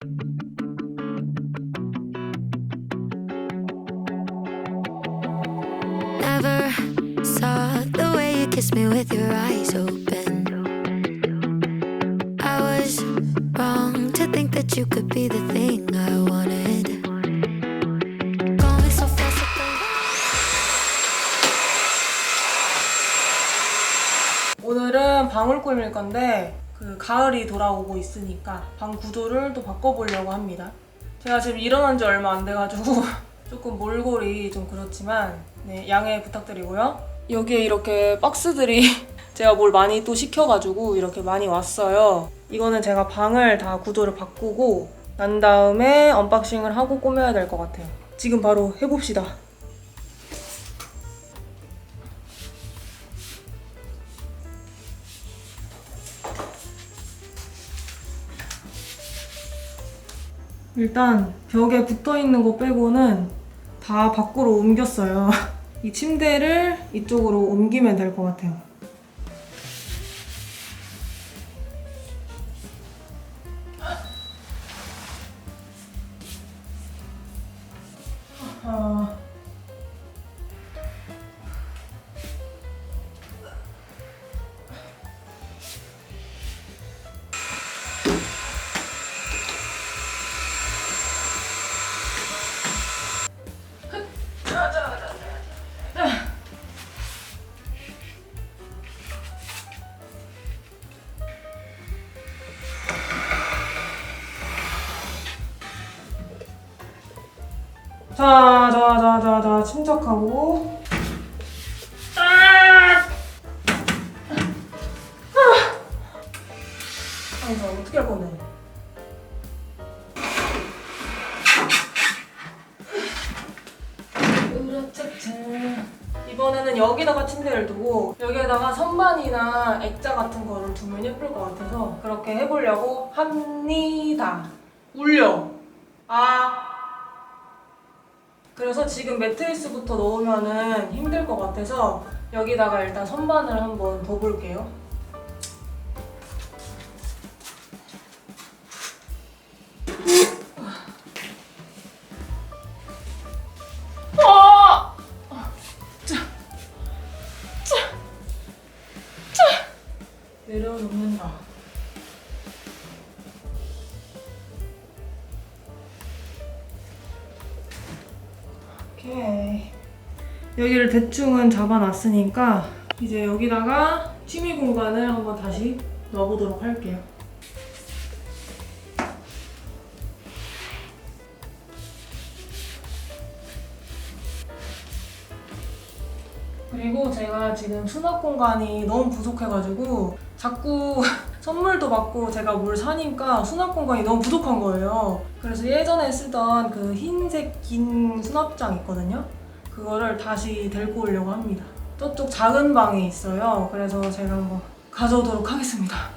Never saw the way you kissed me with your eyes open. I was wrong to think that you could be the thing I wanted. Going so fast at the 오늘은 방을 꾸밀 건데 가을이 돌아오고 있으니까 방 구조를 또 바꿔보려고 합니다. 제가 지금 일어난 지 얼마 안 돼가지고 조금 몰골이 좀 그렇지만 네, 양해 부탁드리고요. 여기에 이렇게 박스들이 제가 뭘 많이 또 시켜가지고 이렇게 많이 왔어요. 이거는 제가 방을 다 구조를 바꾸고 난 다음에 언박싱을 하고 꾸며야 될 것 같아요. 지금 바로 해봅시다. 일단 벽에 붙어있는 거 빼고는 다 밖으로 옮겼어요. 이 침대를 이쪽으로 옮기면 될 것 같아요. 자, 침착하고. 나 어떻게 할 건데? 이번에는 여기다가 침대를 두고 여기에다가 선반이나 액자 같은 거를 두면 예쁠 것 같아서 그렇게 해보려고 합니다. 울려. 그래서 지금 매트리스부터 넣으면은 힘들 것 같아서 여기다가 일단 선반을 한번 더 볼게요. 내려놓는다. 오케이. 여기를 대충은 잡아놨으니까 이제 여기다가 취미 공간을 한번 다시 넣어보도록 할게요. 그리고 제가 지금 수납 공간이 너무 부족해가지고 자꾸 선물도 받고 제가 뭘 사니까 수납 공간이 너무 부족한 거예요. 그래서 예전에 쓰던 그 흰색 긴 수납장 있거든요. 그거를 다시 데리고 오려고 합니다. 저쪽 작은 방에 있어요. 그래서 제가 한번 가져오도록 하겠습니다.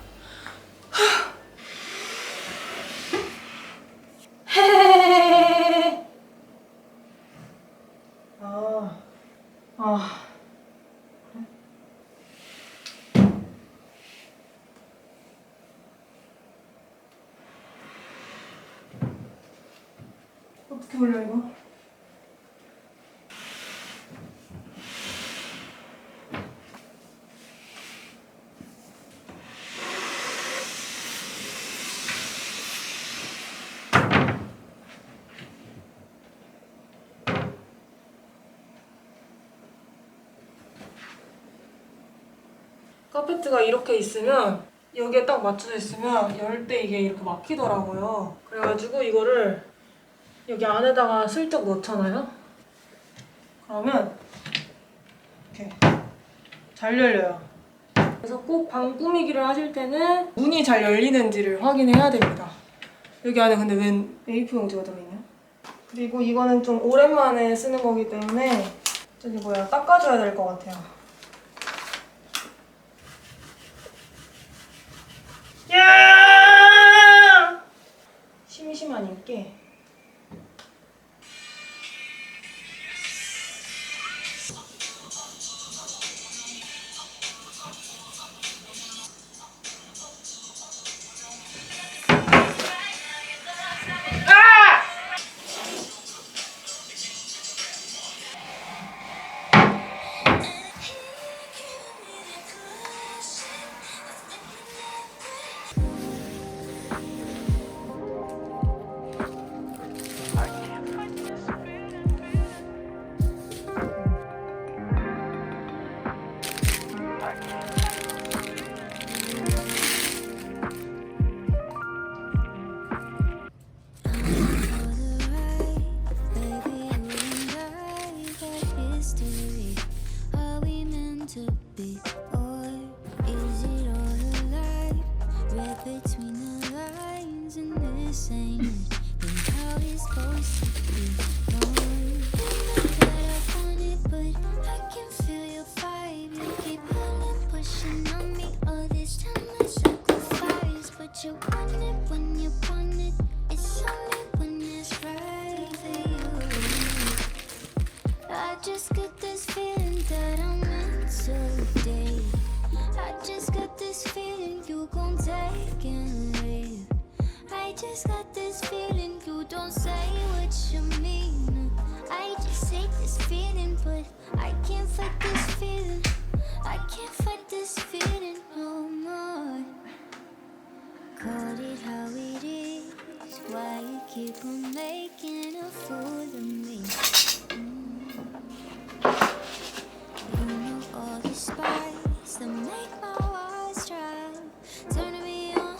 어떻게 올려 이거? 카페트가 이렇게 있으면 여기에 딱 맞춰져 있으면 열 때 이게 이렇게 막히더라고요. 그래가지고 이거를 여기 안에다가 슬쩍 넣잖아요? 그러면 이렇게 잘 열려요. 그래서 꼭 방 꾸미기를 하실 때는 문이 잘 열리는지를 확인해야 됩니다. 여기 안에 근데 웬 A4 용지가 들어있냐? 그리고 이거는 좀 오랜만에 쓰는 거기 때문에 저기 닦아줘야 될 것 같아요. 야! 심심하니까 missing it and how it's supposed to be. No, you know that I want it, but I can feel your vibe. You keep pulling, pushing on me. All this time I sacrifice, but you want it when you want it. It's only when it's right for you. I just got this feeling that I'm meant to date. I just got this feeling you gon' take and leave. I just got this feeling you don't say what you mean. I just hate this feeling, but I can't fight this feeling. I can't fight this feeling no more. Call it how it is. Why you keep on making a fool of me? You know all the spice that make my walls dry. Turning me on,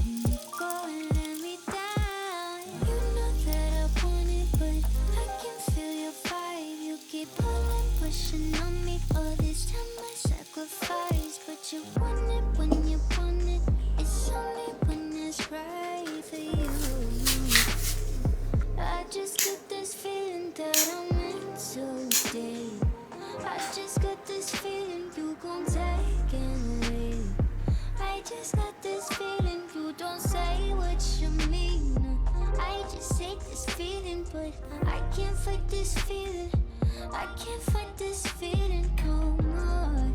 and you go and let me down. You know that I want it, but I can feel your vibe. You keep pulling, pushing on me. All this time I sacrifice, but you want it when you want it. It's only when it's right for you. I just got this feeling that I'm meant to stay. I just got this feeling you gon' take and leave. I just got this feeling you don't say what you mean. I just hate this feeling, but I can't fight this feeling. I can't fight this feeling no more.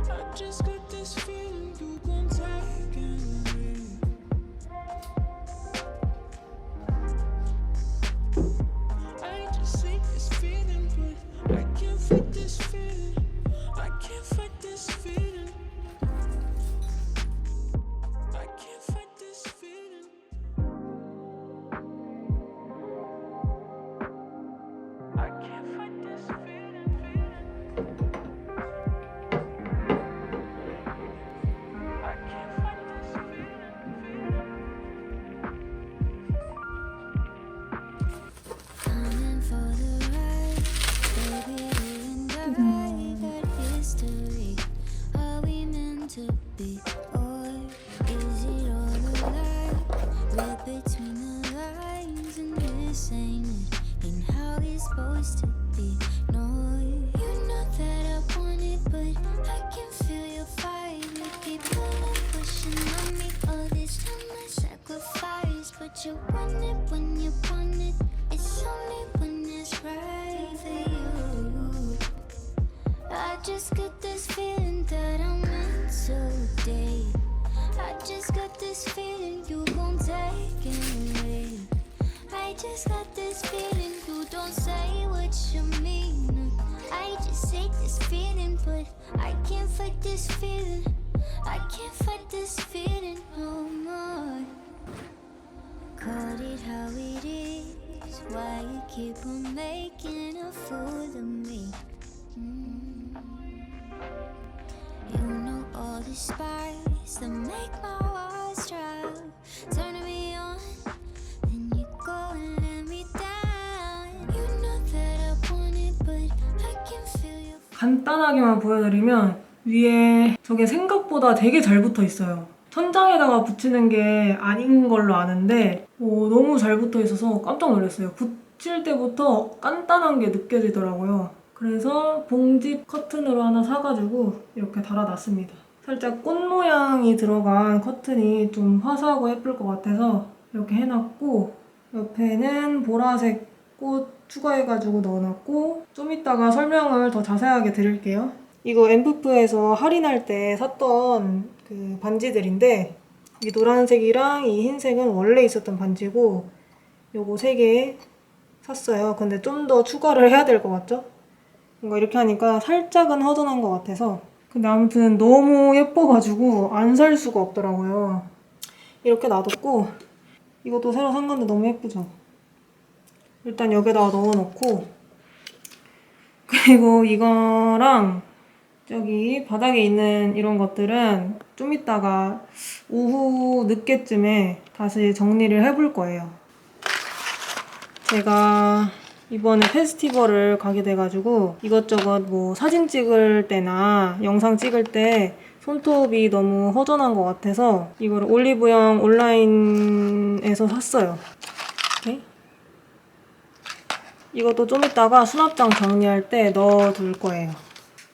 I just got this feeling you gon' take and leave. I just hate this feeling, but I can't fight this feeling. I can't fight this feeling. I can't fight this feeling. I can't fight this feeling. I can't fight this feeling. Coming for the ride, baby, you and I got history. Are we meant to be, or is it all a lie? Read between the lines, and this ain't it, and how it's supposed to be. No, you know that I want it, but I can feel your vibe. You keep pulling, pushing on me. All this time I sacrifice, but you want it when you want it. It's only when it's right for you. I just got this feeling that I'm meant to date. I just got this feeling you gon' take and leave. I just got this feeling you don't say what you mean. I just hate this feeling, but I can't fight this feeling. I can't fight this feeling no more. Call it how it is. Why you keep on making a fool of me? You know all the spice that make my walls dry. Turning me on, then you go and let me down. You know that I want it, but I can feel your. 간단하게만 보여드리면 위에 저게 생각보다 되게 잘 붙어 있어요. 천장에다가 붙이는 게 아닌 걸로 아는데 너무 잘 붙어 있어서 깜짝 놀랐어요. 붙일 때부터 간단한 게 느껴지더라고요. 그래서 봉집 커튼으로 하나 사가지고 이렇게 달아놨습니다. 살짝 꽃 모양이 들어간 커튼이 좀 화사하고 예쁠 것 같아서 이렇게 해놨고, 옆에는 보라색 꽃 추가해가지고 넣어놨고, 좀 이따가 설명을 더 자세하게 드릴게요. 이거 엠프프에서 할인할 때 샀던 그 반지들인데, 이 노란색이랑 이 흰색은 원래 있었던 반지고 요거 3개 샀어요. 근데 좀 더 추가를 해야 될 것 같죠? 뭔가 이렇게 하니까 살짝은 허전한 것 같아서. 근데 아무튼 너무 예뻐가지고 안 살 수가 없더라고요. 이렇게 놔뒀고, 이것도 새로 산 건데 너무 예쁘죠? 일단 여기다가 넣어놓고, 그리고 이거랑 저기 바닥에 있는 이런 것들은 좀 이따가 오후 늦게쯤에 다시 정리를 해볼 거예요. 제가 이번에 페스티벌을 가게 돼가지고 이것저것 뭐 사진 찍을 때나 영상 찍을 때 손톱이 너무 허전한 것 같아서 이거를 올리브영 온라인에서 샀어요. 이렇게. 이것도 좀 이따가 수납장 정리할 때 넣어둘 거예요.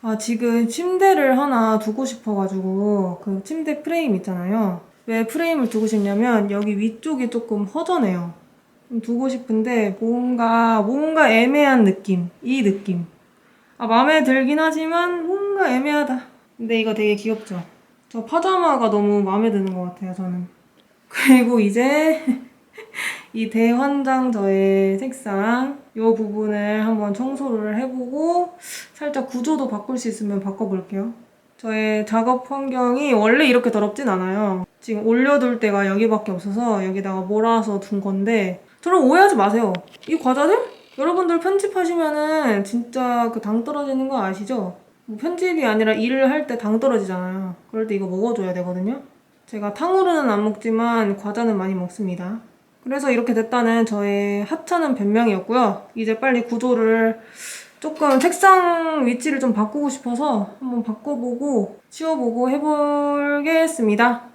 아, 지금 침대를 하나 두고 싶어가지고 그 침대 프레임 있잖아요. 왜 프레임을 두고 싶냐면 여기 위쪽이 조금 허전해요. 좀 두고 싶은데 뭔가 애매한 느낌. 이 느낌. 아, 마음에 들긴 하지만 뭔가 애매하다. 근데 이거 되게 귀엽죠? 저 파자마가 너무 마음에 드는 것 같아요, 저는. 그리고 이제 이 대환장 저의 책상 이 부분을 한번 청소를 해보고 살짝 구조도 바꿀 수 있으면 바꿔볼게요. 저의 작업 환경이 원래 이렇게 더럽진 않아요. 지금 올려둘 데가 여기밖에 없어서 여기다가 몰아서 둔 건데 저를 오해하지 마세요. 이 과자들? 여러분들 편집하시면은 진짜 그 당 떨어지는 거 아시죠? 뭐 편집이 아니라 일을 할 때 당 떨어지잖아요. 그럴 때 이거 먹어줘야 되거든요. 제가 탕후루는 안 먹지만 과자는 많이 먹습니다. 그래서 이렇게 됐다는 저의 하찮은 변명이었고요. 이제 빨리 구조를 조금 책상 위치를 좀 바꾸고 싶어서 한번 바꿔보고 치워보고 해보겠습니다.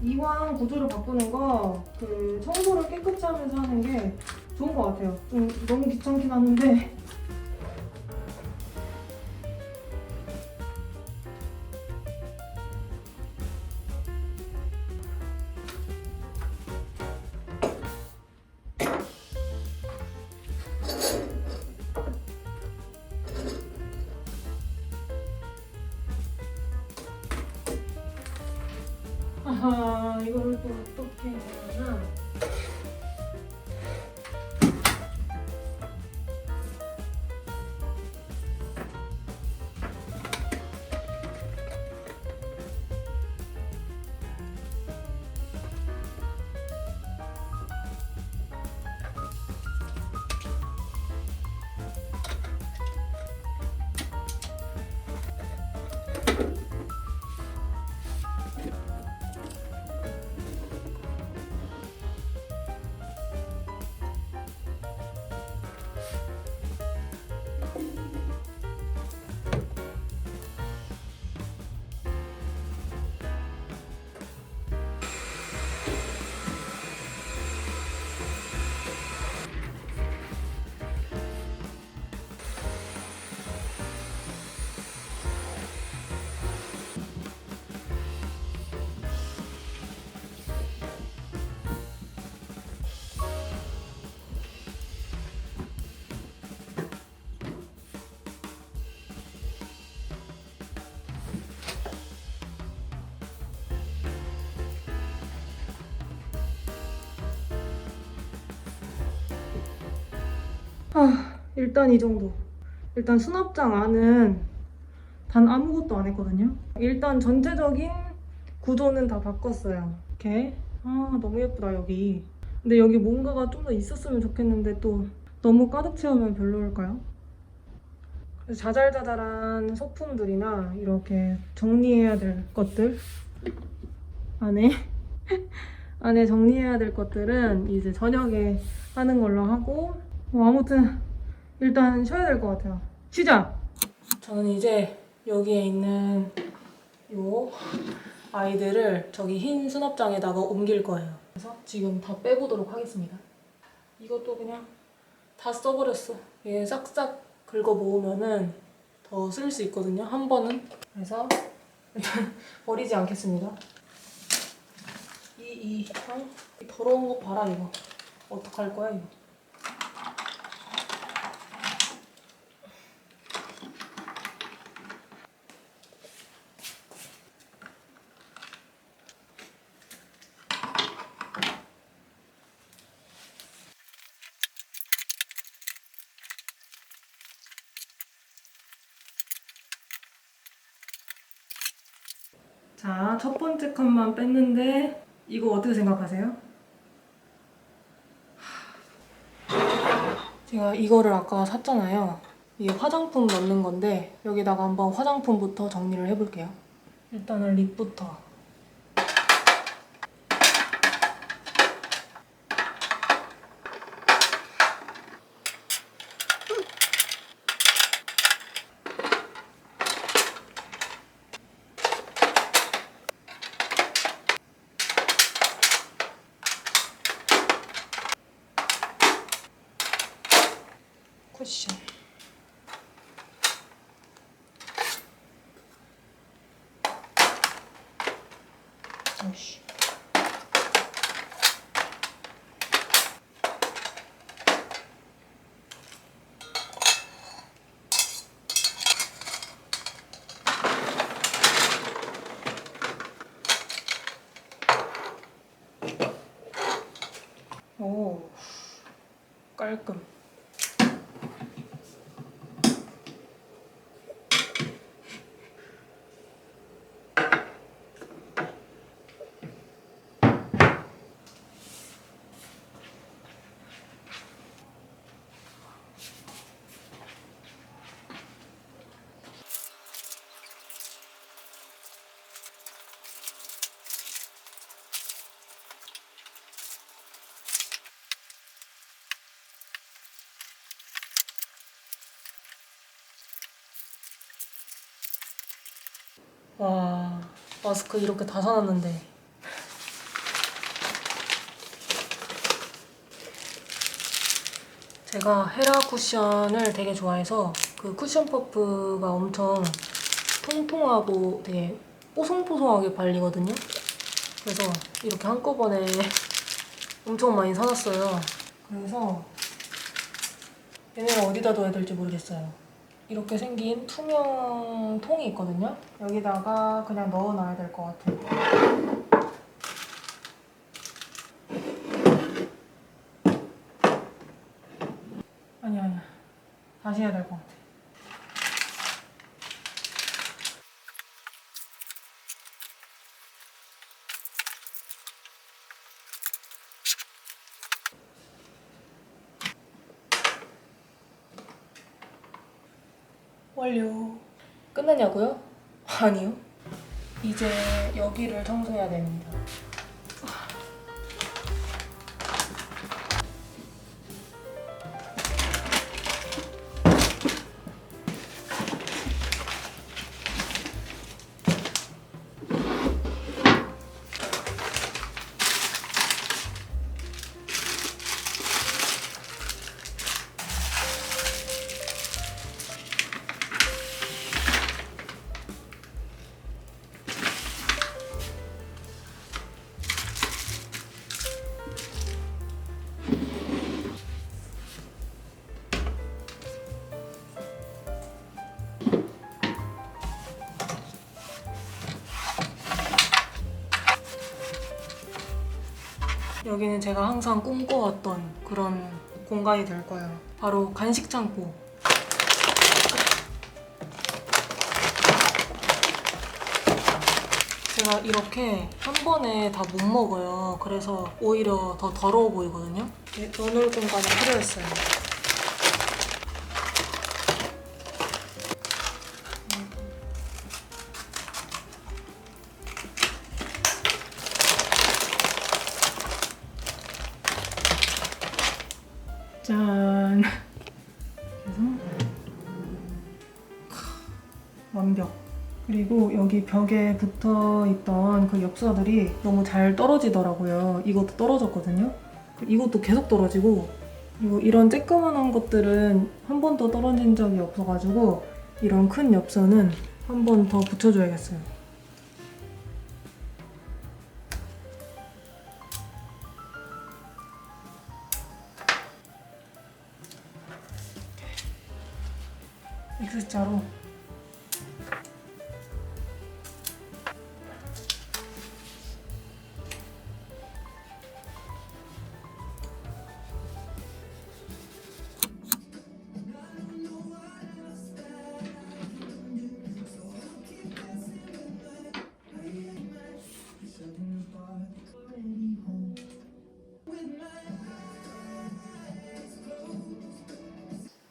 이왕 구조를 바꾸는 거 그 청소를 깨끗이 하면서 하는 게 좋은 것 같아요. 좀 너무 귀찮긴 하는데 아하, 이거를 또 어떻게 해야 하나? 일단 이 정도. 일단 수납장 안은 단 아무것도 안 했거든요. 일단 전체적인 구조는 다 바꿨어요. 이렇게. 아, 너무 예쁘다, 여기. 근데 여기 뭔가가 좀 더 있었으면 좋겠는데 또 너무 가득 채우면 별로일까요? 그래서 자잘자잘한 소품들이나 이렇게 정리해야 될 것들 안에 안에 정리해야 될 것들은 이제 저녁에 하는 걸로 하고 아무튼 일단 쉬어야 될 것 같아요. 쉬자! 저는 이제 여기에 있는 요 아이들을 저기 흰 수납장에다가 옮길 거예요. 그래서 지금 다 빼보도록 하겠습니다. 이것도 그냥 다 써버렸어. 얘 싹싹 긁어 모으면은 더 쓸 수 있거든요, 한 번은. 그래서 일단 버리지 않겠습니다. 이 더러운 거 봐라, 이거. 어떡할 거야, 이거. 자, 첫 번째 칸만 뺐는데 이거 어떻게 생각하세요? 제가 이거를 아까 샀잖아요. 이게 화장품 넣는 건데 여기다가 한번 화장품부터 정리를 해볼게요. 일단은 립부터. 쿠션. 오씨. 오, 깔끔. 와, 마스크 이렇게 다 사놨는데 제가 헤라 쿠션을 되게 좋아해서 그 쿠션 퍼프가 엄청 통통하고 되게 뽀송뽀송하게 발리거든요. 그래서 이렇게 한꺼번에 엄청 많이 사놨어요. 그래서 얘네를 어디다 둬야 될지 모르겠어요. 이렇게 생긴 투명 통이 있거든요. 여기다가 그냥 넣어놔야 될 것 같아요. 아니야. 다시 해야 될 것 같아. 완료. 끝났냐고요? 아니요. 이제 여기를 청소해야 됩니다. 여기는 제가 항상 꿈꿔왔던 그런 공간이 될 거예요. 바로 간식 창고. 제가 이렇게 한 번에 다 못 먹어요. 그래서 오히려 더 더러워 보이거든요. 넣어놓을 공간이 필요했어요. 짠. 그래서 완벽. 그리고 여기 벽에 붙어 있던 그 엽서들이 너무 잘 떨어지더라고요. 이것도 떨어졌거든요. 이것도 계속 떨어지고, 그리고 이런 쬐끄만한 것들은 한 번도 떨어진 적이 없어가지고 이런 큰 엽서는 한 번 더 붙여줘야겠어요. X자로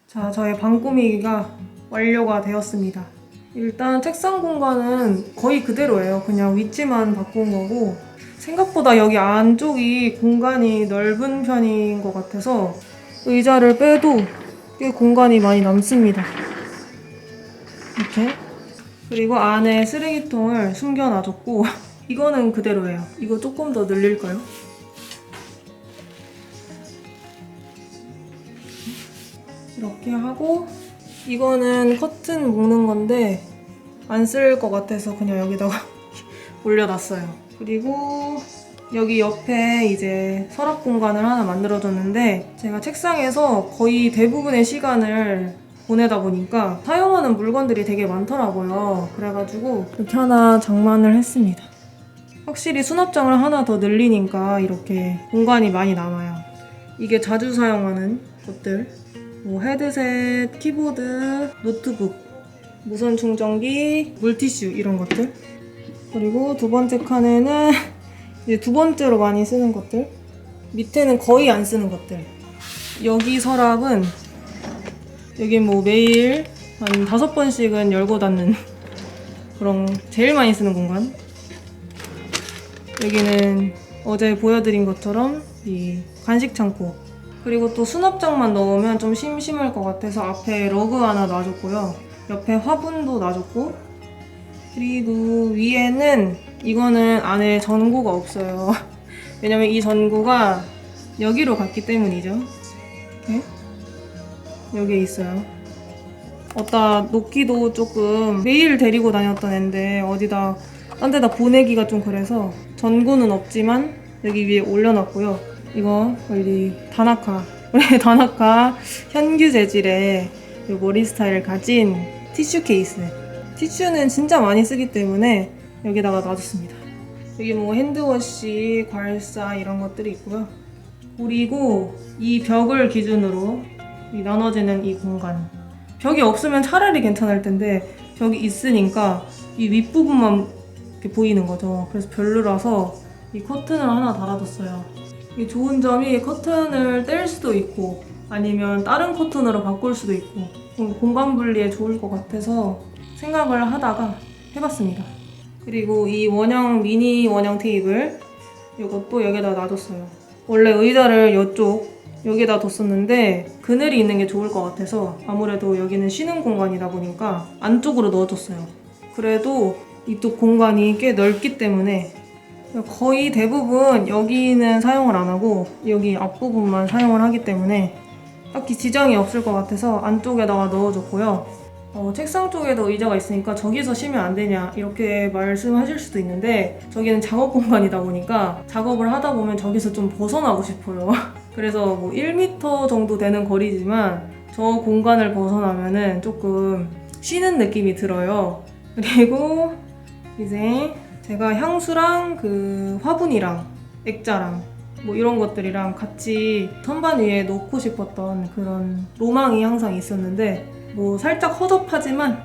자, 저의 방꾸미기가 완료가 되었습니다. 일단 책상 공간은 거의 그대로예요. 그냥 위치만 바꾼 거고, 생각보다 여기 안쪽이 공간이 넓은 편인 것 같아서 의자를 빼도 꽤 공간이 많이 남습니다. 이렇게. 그리고 안에 쓰레기통을 숨겨놔줬고 이거는 그대로예요. 이거 조금 더 늘릴까요? 이렇게 하고, 이거는 커튼 묶는 건데 안 쓸 것 같아서 그냥 여기다가 올려놨어요. 그리고 여기 옆에 이제 서랍 공간을 하나 만들어줬는데, 제가 책상에서 거의 대부분의 시간을 보내다 보니까 사용하는 물건들이 되게 많더라고요. 그래가지고 이렇게 하나 장만을 했습니다. 확실히 수납장을 하나 더 늘리니까 이렇게 공간이 많이 남아요. 이게 자주 사용하는 것들, 뭐 헤드셋, 키보드, 노트북, 무선 충전기, 물티슈 이런 것들. 그리고 두 번째 칸에는 이제 두 번째로 많이 쓰는 것들, 밑에는 거의 안 쓰는 것들. 여기 서랍은 여기 뭐 매일 한 5번씩은 열고 닫는 그런 제일 많이 쓰는 공간. 여기는 어제 보여드린 것처럼 이 간식 창고. 그리고 또 수납장만 넣으면 좀 심심할 것 같아서 앞에 러그 하나 놔줬고요. 옆에 화분도 놔줬고, 그리고 위에는 이거는 안에 전구가 없어요. 왜냐면 이 전구가 여기로 갔기 때문이죠. 이렇게 여기에 있어요. 어디다 놓기도 조금, 매일 데리고 다녔던 앤데 어디다 딴 데다 보내기가 좀 그래서 전구는 없지만 여기 위에 올려놨고요. 이거 우리 다나카, 우리 다나카 현규 재질의 머리 스타일을 가진 티슈 케이스. 티슈는 진짜 많이 쓰기 때문에 여기다가 놔줬습니다. 여기 뭐 핸드워시, 괄사 이런 것들이 있고요. 그리고 이 벽을 기준으로 이 나눠지는 이 공간. 벽이 없으면 차라리 괜찮을 텐데 벽이 있으니까 이 윗부분만 이렇게 보이는 거죠. 그래서 별로라서 이 커튼을 하나 달아뒀어요. 이 좋은 점이 커튼을 뗄 수도 있고 아니면 다른 커튼으로 바꿀 수도 있고 공간 분리에 좋을 것 같아서 생각을 하다가 해봤습니다. 그리고 이 원형, 미니 원형 테이블, 이것도 여기다 놔뒀어요. 원래 의자를 여기다 뒀었는데 그늘이 있는 게 좋을 것 같아서 아무래도 여기는 쉬는 공간이다 보니까 안쪽으로 넣어줬어요. 그래도 이쪽 공간이 꽤 넓기 때문에 거의 대부분 여기는 사용을 안 하고 여기 앞부분만 사용을 하기 때문에 딱히 지장이 없을 것 같아서 안쪽에다가 넣어줬고요. 책상 쪽에도 의자가 있으니까 저기서 쉬면 안 되냐 이렇게 말씀하실 수도 있는데, 저기는 작업 공간이다 보니까 작업을 하다 보면 저기서 좀 벗어나고 싶어요. 그래서 뭐 1m 정도 되는 거리지만 저 공간을 벗어나면은 조금 쉬는 느낌이 들어요. 그리고 이제 제가 향수랑 그 화분이랑 액자랑 뭐 이런 것들이랑 같이 선반 위에 놓고 싶었던 그런 로망이 항상 있었는데, 뭐 살짝 허접하지만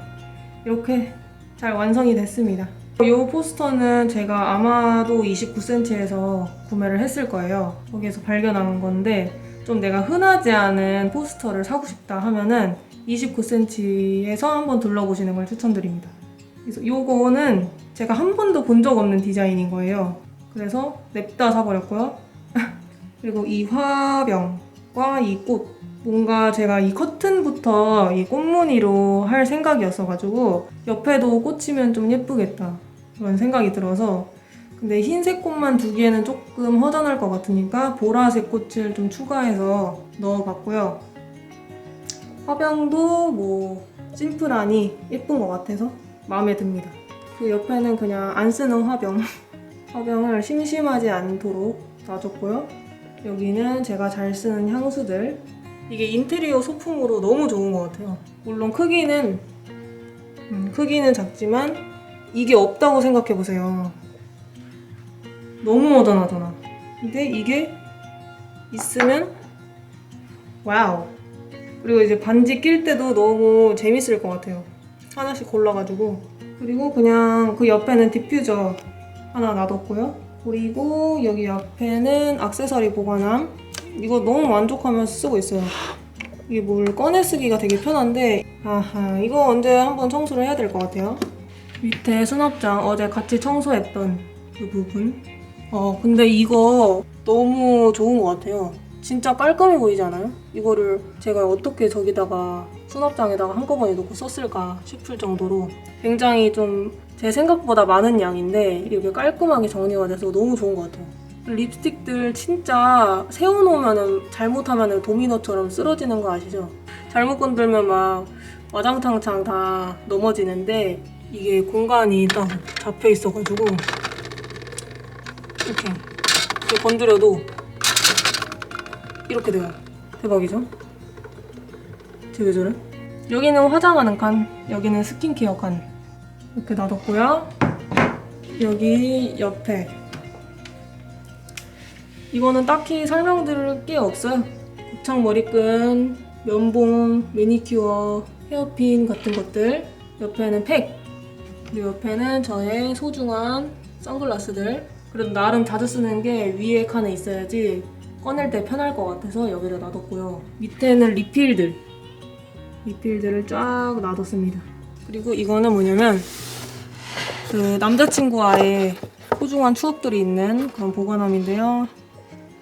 이렇게 잘 완성이 됐습니다. 이 포스터는 제가 아마도 29cm에서 구매를 했을 거예요. 거기에서 발견한 건데, 좀 내가 흔하지 않은 포스터를 사고 싶다 하면은 29cm에서 한번 둘러보시는 걸 추천드립니다. 그래서 이거는 제가 한 번도 본 적 없는 디자인인 거예요. 그래서 냅다 사버렸고요. 그리고 이 화병과 이 꽃, 뭔가 제가 이 커튼부터 이 꽃무늬로 할 생각이었어가지고 옆에도 꽂히면 좀 예쁘겠다 그런 생각이 들어서, 근데 흰색 꽃만 두기에는 조금 허전할 것 같으니까 보라색 꽃을 좀 추가해서 넣어봤고요. 화병도 뭐 심플하니 예쁜 것 같아서 마음에 듭니다. 그 옆에는 그냥 안 쓰는 화병을 심심하지 않도록 놔줬고요. 여기는 제가 잘 쓰는 향수들. 이게 인테리어 소품으로 너무 좋은 것 같아요. 물론 크기는 작지만 이게 없다고 생각해보세요. 너무 허전하잖아. 근데 이게 있으면 와우. 그리고 이제 반지 낄 때도 너무 재밌을 것 같아요. 하나씩 골라가지고. 그리고 그냥 그 옆에는 디퓨저 하나 놔뒀고요. 그리고 여기 옆에는 액세서리 보관함. 이거 너무 만족하면서 쓰고 있어요. 이게 뭘 꺼내 쓰기가 되게 편한데 아하, 이거 언제 한번 청소를 해야 될 것 같아요. 밑에 수납장 어제 같이 청소했던 그 부분. 근데 이거 너무 좋은 것 같아요. 진짜 깔끔해 보이지 않아요? 이거를 제가 어떻게 저기다가 수납장에다가 한꺼번에 놓고 썼을까 싶을 정도로 굉장히 좀 제 생각보다 많은 양인데 이렇게 깔끔하게 정리가 돼서 너무 좋은 것 같아요. 립스틱들 진짜 세워놓으면 잘못하면 도미노처럼 쓰러지는 거 아시죠? 잘못 건들면 막 와장창창 다 넘어지는데 이게 공간이 딱 잡혀 있어가지고 이렇게 건드려도 이렇게 돼요. 대박이죠? 쟤 왜 저래? 여기는 화장하는 칸, 여기는 스킨케어 칸 이렇게 놔뒀고요. 여기 옆에 이거는 딱히 설명드릴 게 없어요. 곱창 머리끈, 면봉, 매니큐어, 헤어핀 같은 것들. 옆에는 팩, 그리고 옆에는 저의 소중한 선글라스들. 그래도 나름 자주 쓰는 게 위에 칸에 있어야지 꺼낼 때 편할 것 같아서 여기다 놔뒀고요. 밑에는 리필들을 쫙 놔뒀습니다. 그리고 이거는 뭐냐면 그 남자친구와의 소중한 추억들이 있는 그런 보관함인데요.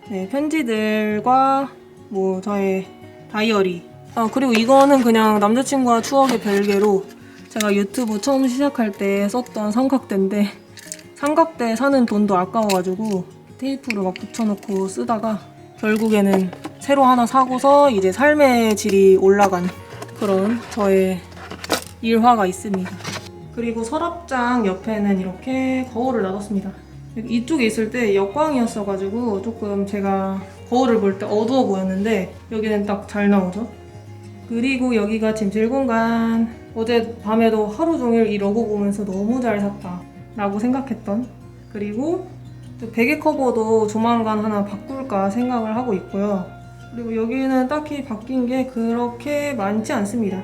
네, 편지들과 뭐 저의 다이어리. 그리고 이거는 그냥 남자친구와 추억의 별개로 제가 유튜브 처음 시작할 때 썼던 삼각대인데 삼각대 사는 돈도 아까워가지고 테이프로 막 붙여놓고 쓰다가 결국에는 새로 하나 사고서 이제 삶의 질이 올라간 그런 저의 일화가 있습니다. 그리고 서랍장 옆에는 이렇게 거울을 놔뒀습니다. 이쪽에 있을 때 역광이었어가지고 조금 제가 거울을 볼 때 어두워 보였는데 여기는 딱 잘 나오죠. 그리고 여기가 짐실 공간. 어제 밤에도 하루 종일 이 로고 보면서 너무 잘 샀다 라고 생각했던. 그리고 베개 커버도 조만간 하나 바꿀까 생각을 하고 있고요. 그리고 여기는 딱히 바뀐 게 그렇게 많지 않습니다.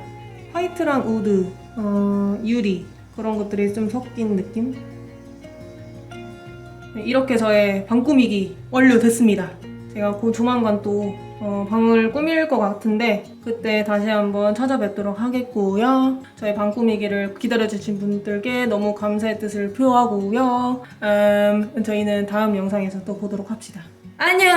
화이트랑 우드, 유리 그런 것들이 좀 섞인 느낌? 네, 이렇게 저의 방꾸미기 완료됐습니다. 제가 곧 조만간 또 방을 꾸밀 것 같은데 그때 다시 한번 찾아뵙도록 하겠고요. 저희 방꾸미기를 기다려주신 분들께 너무 감사의 뜻을 표하고요. 저희는 다음 영상에서 또 보도록 합시다. 안녕!